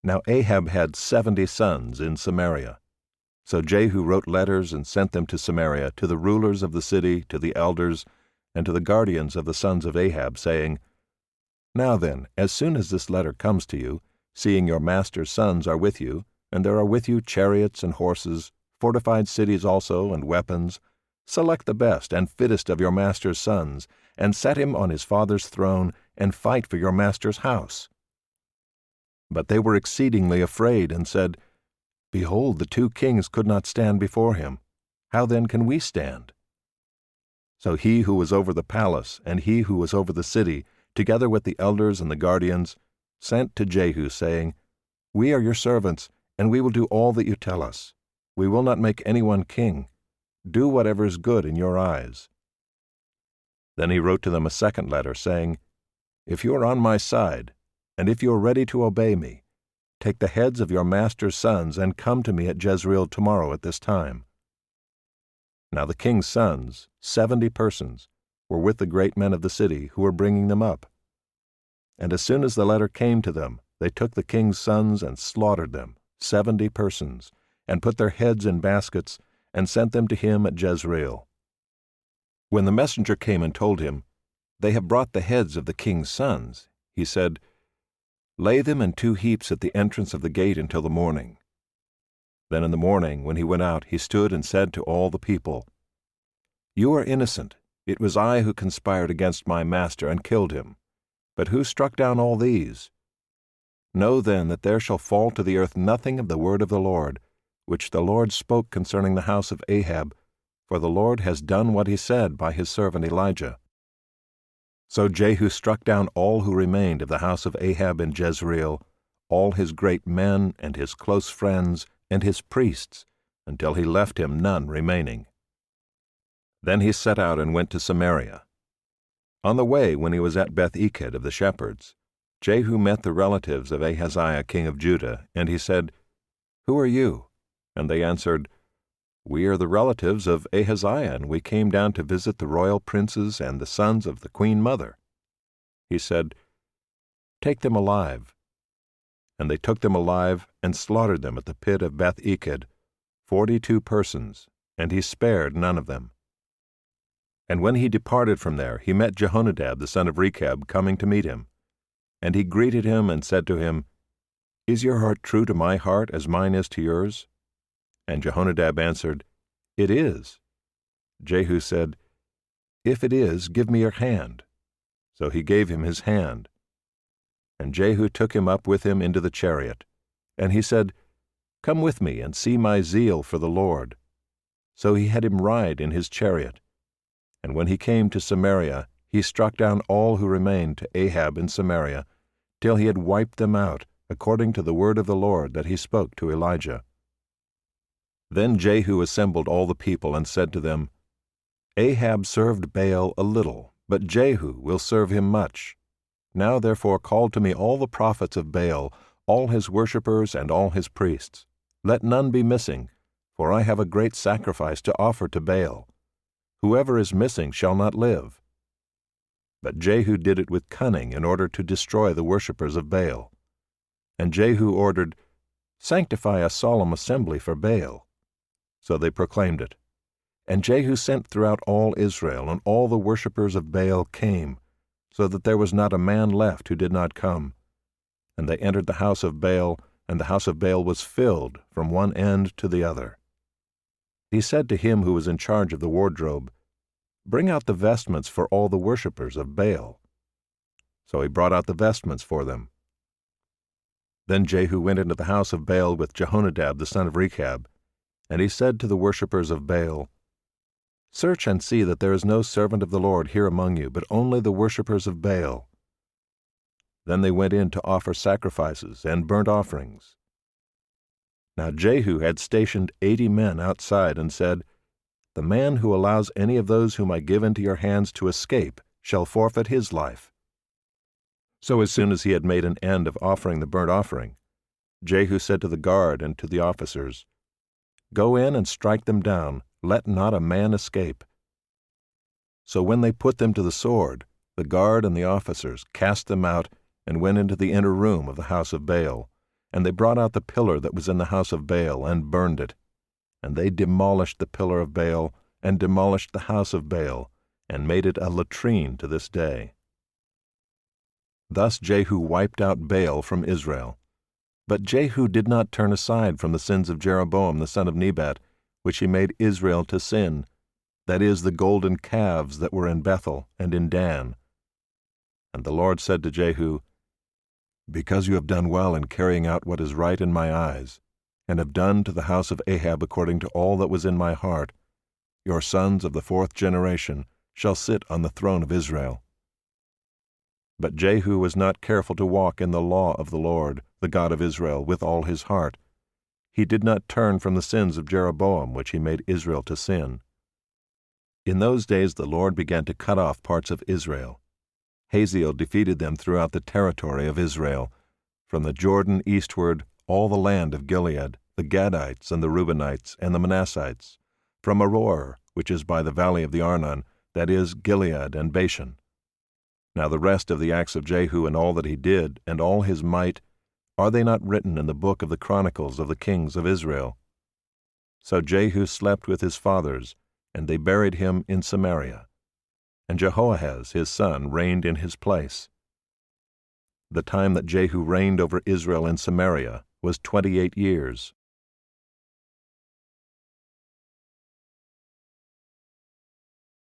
Now Ahab had 70 sons in Samaria. So Jehu wrote letters and sent them to Samaria, to the rulers of the city, to the elders, and to the guardians of the sons of Ahab, saying, Now then, as soon as this letter comes to you, seeing your master's sons are with you, and there are with you chariots and horses, fortified cities also, and weapons, select the best and fittest of your master's sons, and set him on his father's throne, and fight for your master's house. But they were exceedingly afraid, and said, Behold, the 2 kings could not stand before him. How then can we stand? So he who was over the palace, and he who was over the city, together with the elders and the guardians, sent to Jehu, saying, We are your servants, and we will do all that you tell us. We will not make anyone king. Do whatever is good in your eyes. Then he wrote to them a second letter, saying, If you are on my side, and if you are ready to obey me, take the heads of your master's sons and come to me at Jezreel tomorrow at this time. Now the king's sons, 70 persons, were with the great men of the city who were bringing them up. And as soon as the letter came to them, they took the king's sons and slaughtered them, 70 persons, and put their heads in baskets, and sent them to him at Jezreel. When the messenger came and told him, They have brought the heads of the king's sons, he said, Lay them in 2 heaps at the entrance of the gate until the morning. Then in the morning, when he went out, he stood and said to all the people, You are innocent. It was I who conspired against my master and killed him. But who struck down all these? Know then that there shall fall to the earth nothing of the word of the Lord, which the Lord spoke concerning the house of Ahab, for the Lord has done what he said by his servant Elijah. So Jehu struck down all who remained of the house of Ahab in Jezreel, all his great men and his close friends and his priests, until he left him none remaining. Then he set out and went to Samaria. On the way, when he was at Beth-eked of the shepherds, Jehu met the relatives of Ahaziah king of Judah, and he said, Who are you? And they answered, We are the relatives of Ahaziah, and we came down to visit the royal princes and the sons of the queen mother. He said, Take them alive. And they took them alive and slaughtered them at the pit of Beth-eked, 42 persons, and he spared none of them. And when he departed from there, he met Jehonadab the son of Rechab coming to meet him. And he greeted him and said to him, Is your heart true to my heart as mine is to yours? And Jehonadab answered, It is. Jehu said, If it is, give me your hand. So he gave him his hand. And Jehu took him up with him into the chariot. And he said, Come with me and see my zeal for the Lord. So he had him ride in his chariot. And when he came to Samaria, he struck down all who remained to Ahab in Samaria, till he had wiped them out, according to the word of the Lord that he spoke to Elijah. Then Jehu assembled all the people and said to them, Ahab served Baal a little, but Jehu will serve him much. Now therefore call to me all the prophets of Baal, all his worshippers and all his priests. Let none be missing, for I have a great sacrifice to offer to Baal. Whoever is missing shall not live. But Jehu did it with cunning in order to destroy the worshippers of Baal. And Jehu ordered, Sanctify a solemn assembly for Baal. So they proclaimed it. And Jehu sent throughout all Israel, and all the worshippers of Baal came, so that there was not a man left who did not come. And they entered the house of Baal, and the house of Baal was filled from one end to the other. He said to him who was in charge of the wardrobe, Bring out the vestments for all the worshippers of Baal. So he brought out the vestments for them. Then Jehu went into the house of Baal with Jehonadab the son of Rechab, and he said to the worshippers of Baal, Search and see that there is no servant of the Lord here among you, but only the worshippers of Baal. Then they went in to offer sacrifices and burnt offerings. Now Jehu had stationed 80 men outside and said, The man who allows any of those whom I give into your hands to escape shall forfeit his life. So as soon as he had made an end of offering the burnt offering, Jehu said to the guard and to the officers, Go in and strike them down, let not a man escape. So when they put them to the sword, the guard and the officers cast them out and went into the inner room of the house of Baal, And they brought out the pillar that was in the house of Baal, and burned it. And they demolished the pillar of Baal, and demolished the house of Baal, and made it a latrine to this day. Thus Jehu wiped out Baal from Israel. But Jehu did not turn aside from the sins of Jeroboam the son of Nebat, which he made Israel to sin, that is, the golden calves that were in Bethel and in Dan. And the Lord said to Jehu, Because you have done well in carrying out what is right in my eyes, and have done to the house of Ahab according to all that was in my heart, your sons of the 4th generation shall sit on the throne of Israel. But Jehu was not careful to walk in the law of the Lord, the God of Israel, with all his heart. He did not turn from the sins of Jeroboam, which he made Israel to sin. In those days the Lord began to cut off parts of Israel. Hazael defeated them throughout the territory of Israel, from the Jordan eastward, all the land of Gilead, the Gadites and the Reubenites and the Manassites, from Aroer, which is by the valley of the Arnon, that is, Gilead and Bashan. Now the rest of the acts of Jehu and all that he did, and all his might, are they not written in the book of the Chronicles of the kings of Israel? So Jehu slept with his fathers, and they buried him in Samaria. And Jehoahaz his son reigned in his place. The time that Jehu reigned over Israel in Samaria was 28 years.